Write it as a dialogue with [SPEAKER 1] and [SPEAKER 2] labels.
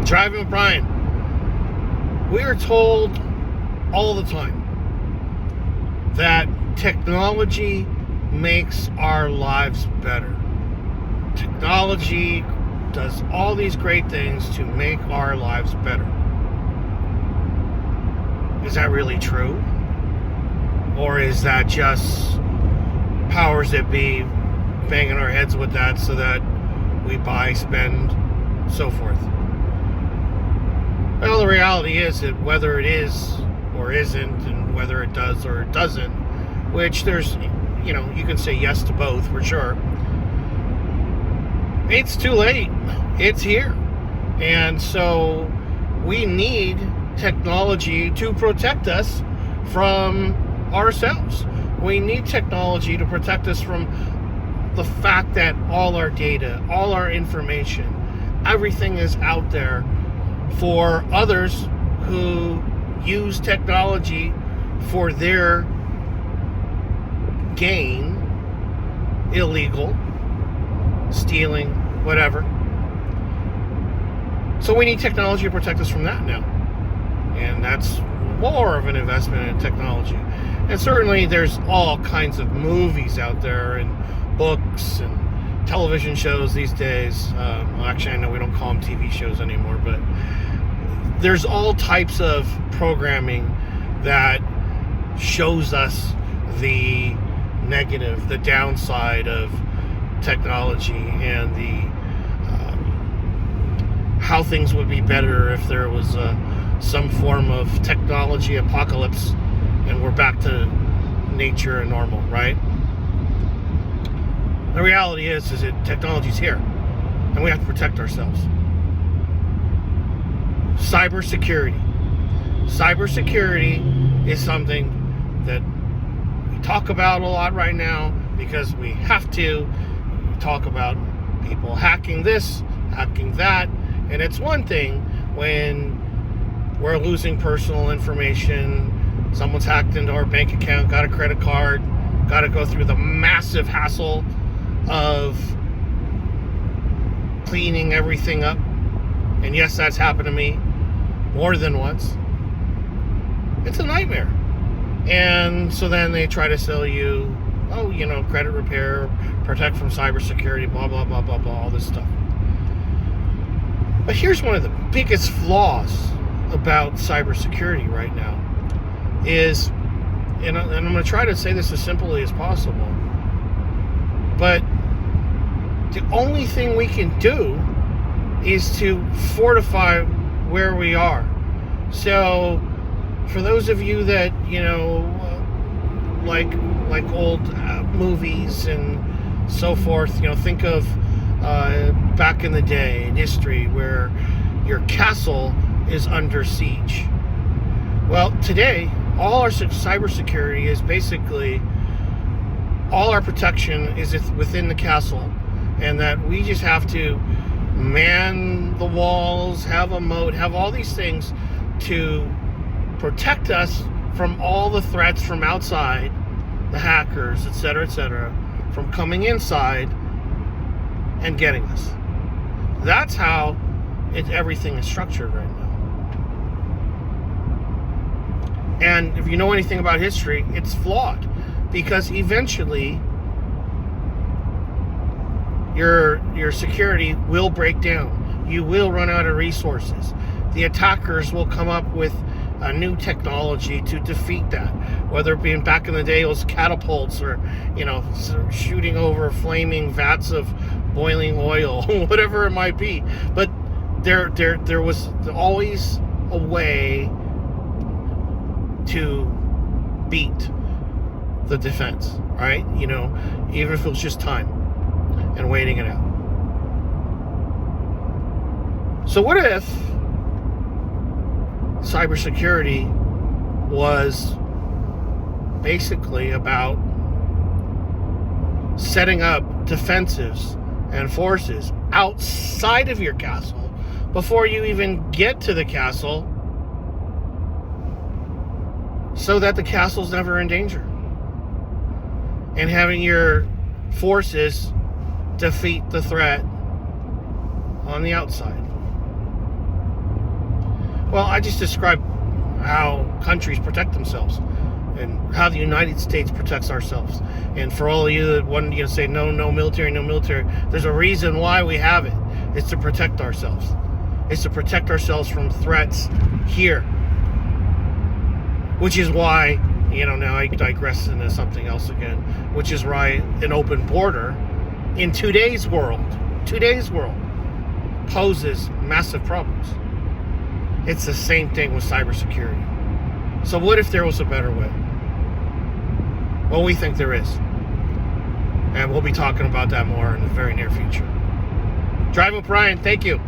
[SPEAKER 1] Driving with Brian. We are told all the time that technology makes our lives better. Technology does all these great things to make our lives better. Is that really true? Or is that just powers that be banging our heads with that so that we buy, spend, so forth? Well, the reality is that whether it is or isn't, and whether it does or it doesn't, which there's, you can say yes to both for sure. It's too late. It's here. And so we need technology to protect us from ourselves. We need technology to protect us from the fact that all our data, all our information, everything is out there for others who use technology for their gain, illegal, stealing, whatever. So we need technology to protect us from that now. And that's more of an investment in technology. And certainly there's all kinds of movies out there and books and television shows these days. Actually, I know we don't call them TV shows anymore, but there's all types of programming that shows us the negative, the downside of technology, and the how things would be better if there was some form of technology apocalypse and we're back to nature and normal, right? The reality is that technology's here and we have to protect ourselves. Cybersecurity. Cybersecurity is something that we talk about a lot right now because we have to. We talk about people hacking this, hacking that, and it's one thing when we're losing personal information, someone's hacked into our bank account, got a credit card, got to go through the massive hassle of cleaning everything up. And yes, that's happened to me more than once. It's a nightmare. And so then they try to sell you, credit repair, protect from cybersecurity, blah, blah, blah, blah, blah, all this stuff. But here's one of the biggest flaws about cybersecurity right now is, and I'm going to try to say this as simply as possible, but the only thing we can do is to fortify where we are. So for those of you that, like old movies and so forth, think of back in the day in history where your castle is under siege. Well, today, all our cybersecurity is basically, all our protection is within the castle, and that we just have to man the walls, have a moat, have all these things to protect us from all the threats from outside, the hackers, etc., from coming inside and getting us. That's how everything is structured right now. And if you know anything about history, it's flawed, because eventually your security will break down. You will run out of resources. The attackers will come up with a new technology to defeat that, whether it be back in the day it was catapults or shooting over flaming vats of boiling oil, whatever it might be. But there was always a way to beat the defense, right? Even if it was just time and waiting it out. So what if cybersecurity was basically about setting up defensives and forces outside of your castle before you even get to the castle, so that the castle's never in danger, and having your forces defeat the threat on the outside? Well, I just described how countries protect themselves and how the United States protects ourselves. And for all of you that want to say no military, there's a reason why we have it. It's to protect ourselves. It's to protect ourselves from threats here. Which is why, now I digress into something else again, which is why an open border in today's world poses massive problems. It's the same thing with cybersecurity. So what if there was a better way? Well, we think there is. And we'll be talking about that more in the very near future. Drive with Brian, thank you.